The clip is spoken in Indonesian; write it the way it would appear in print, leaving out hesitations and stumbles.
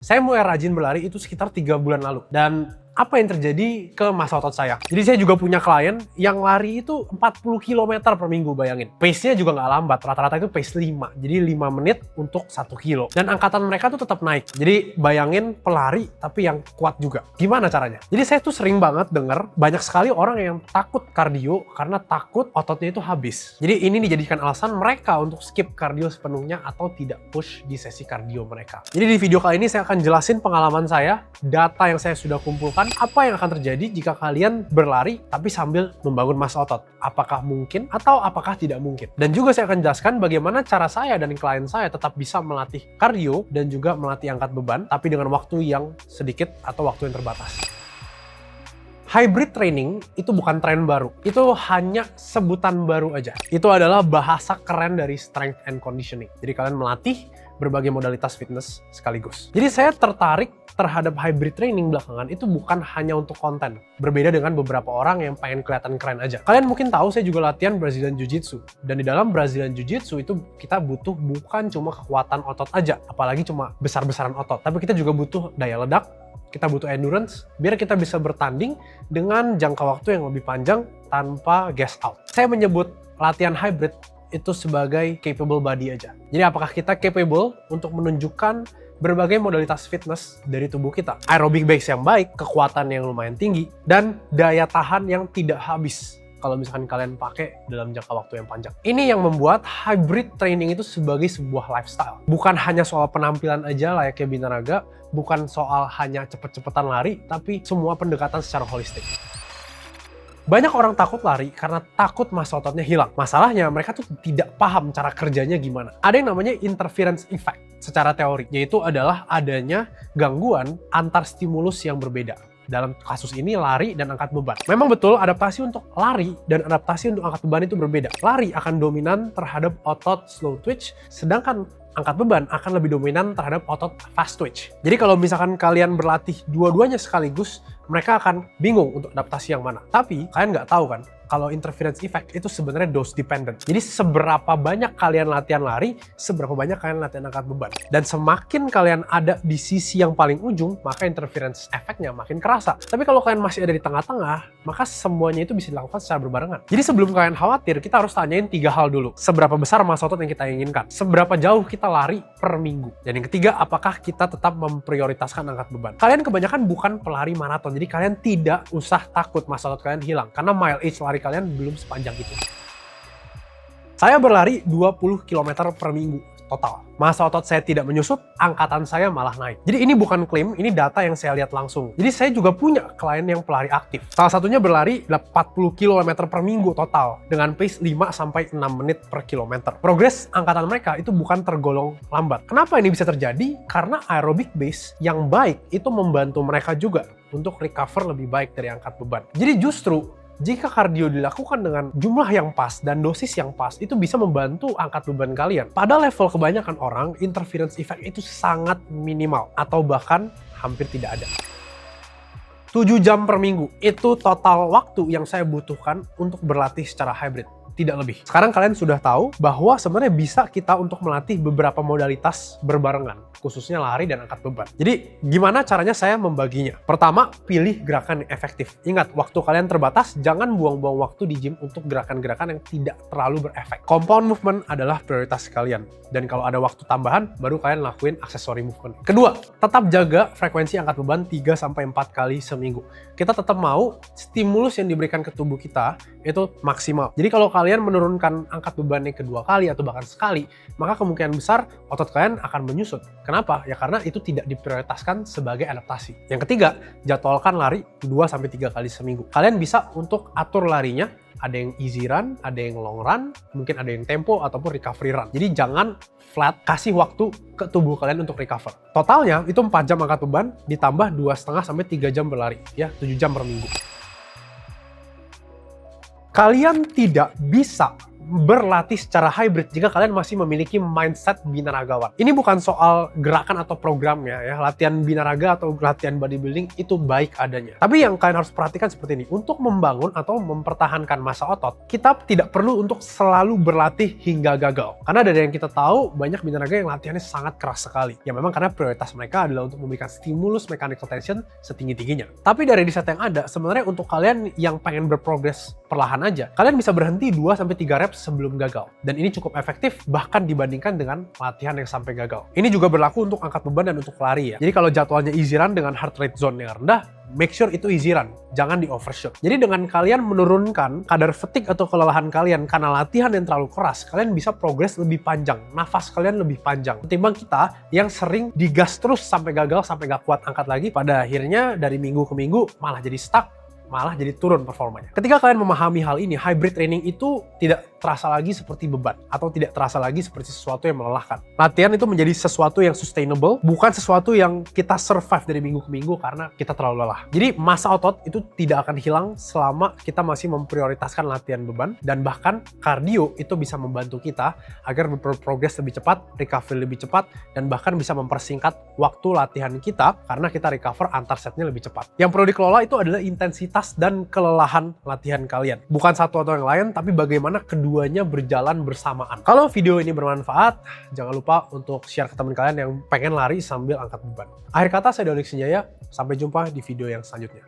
Saya mulai rajin berlari itu sekitar 3 bulan lalu. Dan apa yang terjadi ke massa otot saya? Jadi saya juga punya klien yang lari itu 40 km per minggu, bayangin. Pace-nya juga nggak lambat, rata-rata itu pace 5. Jadi 5 menit untuk 1 kilo. Dan angkatan mereka tuh tetap naik. Jadi bayangin pelari tapi yang kuat juga. Gimana caranya? Jadi saya tuh sering banget denger banyak sekali orang yang takut kardio karena takut ototnya itu habis. Jadi ini dijadikan alasan mereka untuk skip kardio sepenuhnya atau tidak push di sesi kardio mereka. Jadi di video kali ini saya akan jelasin pengalaman saya, data yang saya sudah kumpulkan, apa yang akan terjadi jika kalian berlari tapi sambil membangun massa otot. Apakah mungkin atau apakah tidak mungkin. Dan juga saya akan jelaskan bagaimana cara saya dan klien saya tetap bisa melatih kardio dan juga melatih angkat beban, tapi dengan waktu yang sedikit atau waktu yang terbatas. Hybrid training itu bukan tren baru, itu hanya sebutan baru aja. Itu adalah bahasa keren dari strength and conditioning. Jadi kalian melatih berbagai modalitas fitness sekaligus. Jadi saya tertarik terhadap hybrid training belakangan itu bukan hanya untuk konten. Berbeda dengan beberapa orang yang pengen kelihatan keren aja. Kalian mungkin tahu saya juga latihan Brazilian Jiu-Jitsu. Dan di dalam Brazilian Jiu-Jitsu itu kita butuh bukan cuma kekuatan otot aja, apalagi cuma besar-besaran otot. Tapi kita juga butuh daya ledak, kita butuh endurance, biar kita bisa bertanding dengan jangka waktu yang lebih panjang tanpa gas out. Saya menyebut latihan hybrid itu sebagai capable body aja. Jadi apakah kita capable untuk menunjukkan berbagai modalitas fitness dari tubuh kita? Aerobic base yang baik, kekuatan yang lumayan tinggi, dan daya tahan yang tidak habis kalau misalkan kalian pakai dalam jangka waktu yang panjang. Ini yang membuat hybrid training itu sebagai sebuah lifestyle. Bukan hanya soal penampilan aja layaknya binaraga, bukan soal hanya cepet-cepetan lari, tapi semua pendekatan secara holistik. Banyak orang takut lari karena takut massa ototnya hilang. Masalahnya mereka tuh tidak paham cara kerjanya gimana. Ada yang namanya interference effect secara teori, yaitu adalah adanya gangguan antar stimulus yang berbeda. Dalam kasus ini lari dan angkat beban. Memang betul adaptasi untuk lari dan adaptasi untuk angkat beban itu berbeda. Lari akan dominan terhadap otot slow twitch, sedangkan angkat beban akan lebih dominan terhadap otot fast twitch. Jadi kalau misalkan kalian berlatih dua-duanya sekaligus, mereka akan bingung untuk adaptasi yang mana. Tapi kalian nggak tahu kan, kalau interference effect itu sebenarnya dose dependent. Jadi seberapa banyak kalian latihan lari, seberapa banyak kalian latihan angkat beban. Dan semakin kalian ada di sisi yang paling ujung, maka interference effect-nya makin kerasa. Tapi kalau kalian masih ada di tengah-tengah, maka semuanya itu bisa dilakukan secara berbarengan. Jadi sebelum kalian khawatir, kita harus tanyain 3 hal dulu. Seberapa besar massa otot yang kita inginkan? Seberapa jauh kita lari per minggu? Dan yang ketiga, apakah kita tetap memprioritaskan angkat beban? Kalian kebanyakan bukan pelari maraton, jadi kalian tidak usah takut massa otot kalian hilang. Karena mileage lari kalian belum sepanjang itu. Saya berlari 20 km per minggu total. Massa otot saya tidak menyusut, angkatan saya malah naik. Jadi ini bukan klaim, ini data yang saya lihat langsung. Jadi saya juga punya klien yang pelari aktif. Salah satunya berlari 40 km per minggu total dengan pace 5-6 menit per kilometer. Progres angkatan mereka itu bukan tergolong lambat. Kenapa ini bisa terjadi? Karena aerobic base yang baik itu membantu mereka juga untuk recover lebih baik dari angkat beban. Jadi justru jika kardio dilakukan dengan jumlah yang pas dan dosis yang pas, itu bisa membantu angkat beban kalian. Pada level kebanyakan orang, interference effect itu sangat minimal atau bahkan hampir tidak ada. 7 jam per minggu, itu total waktu yang saya butuhkan untuk berlatih secara hybrid. Tidak lebih. Sekarang kalian sudah tahu bahwa sebenarnya bisa kita untuk melatih beberapa modalitas berbarengan, khususnya lari dan angkat beban. Jadi gimana caranya saya membaginya? Pertama, pilih gerakan yang efektif. Ingat, waktu kalian terbatas, jangan buang-buang waktu di gym untuk gerakan-gerakan yang tidak terlalu berefek. Compound movement adalah prioritas kalian. Dan kalau ada waktu tambahan, baru kalian lakuin aksesori movement. Kedua, tetap jaga frekuensi angkat beban 3-4 kali seminggu. Kita tetap mau stimulus yang diberikan ke tubuh kita itu maksimal. Jadi kalau kalian menurunkan angkat bebannya kedua kali atau bahkan sekali, maka kemungkinan besar otot kalian akan menyusut. Kenapa? Ya karena itu tidak diprioritaskan sebagai adaptasi. Yang ketiga, jadwalkan lari 2-3 kali seminggu. Kalian bisa untuk atur larinya, ada yang easy run, ada yang long run, mungkin ada yang tempo ataupun recovery run. Jadi jangan flat, kasih waktu ke tubuh kalian untuk recover. Totalnya itu 4 jam angkat beban ditambah 2,5-3 jam berlari, ya 7 jam per minggu. Kalian tidak bisa berlatih secara hybrid jika kalian masih memiliki mindset binaragawan. Ini bukan soal gerakan atau programnya ya, latihan binaraga atau latihan bodybuilding itu baik adanya. Tapi yang kalian harus perhatikan seperti ini, untuk membangun atau mempertahankan massa otot, kita tidak perlu untuk selalu berlatih hingga gagal. Karena dari yang kita tahu, banyak binaraga yang latihannya sangat keras sekali. Ya memang karena prioritas mereka adalah untuk memberikan stimulus mechanical tension setinggi-tingginya. Tapi dari riset yang ada, sebenarnya untuk kalian yang pengen berprogres perlahan aja, kalian bisa berhenti 2-3 reps sebelum gagal. Dan ini cukup efektif bahkan dibandingkan dengan latihan yang sampai gagal. Ini juga berlaku untuk angkat beban dan untuk lari ya. Jadi kalau jadwalnya easy run dengan heart rate zone yang rendah, make sure itu easy run, jangan di overshoot. Jadi dengan kalian menurunkan kadar fatigue atau kelelahan kalian karena latihan yang terlalu keras, kalian bisa progres lebih panjang, nafas kalian lebih panjang. Ketimbang kita yang sering digas terus sampai gagal, sampai gak kuat angkat lagi, pada akhirnya dari minggu ke minggu malah jadi stuck, malah jadi turun performanya. Ketika kalian memahami hal ini, hybrid training itu tidak terasa lagi seperti beban atau tidak terasa lagi seperti sesuatu yang melelahkan. Latihan itu menjadi sesuatu yang sustainable, bukan sesuatu yang kita survive dari minggu ke minggu karena kita terlalu lelah. Jadi massa otot itu tidak akan hilang selama kita masih memprioritaskan latihan beban, dan bahkan cardio itu bisa membantu kita agar berprogres lebih cepat, recovery lebih cepat, dan bahkan bisa mempersingkat waktu latihan kita karena kita recover antar setnya lebih cepat. Yang perlu dikelola itu adalah intensitas dan kelelahan latihan kalian. Bukan satu atau yang lain, tapi bagaimana keduanya berjalan bersamaan. Kalau video ini bermanfaat, jangan lupa untuk share ke teman kalian yang pengen lari sambil angkat beban. Akhir kata, saya Doni Sinjaya. Sampai jumpa di video yang selanjutnya.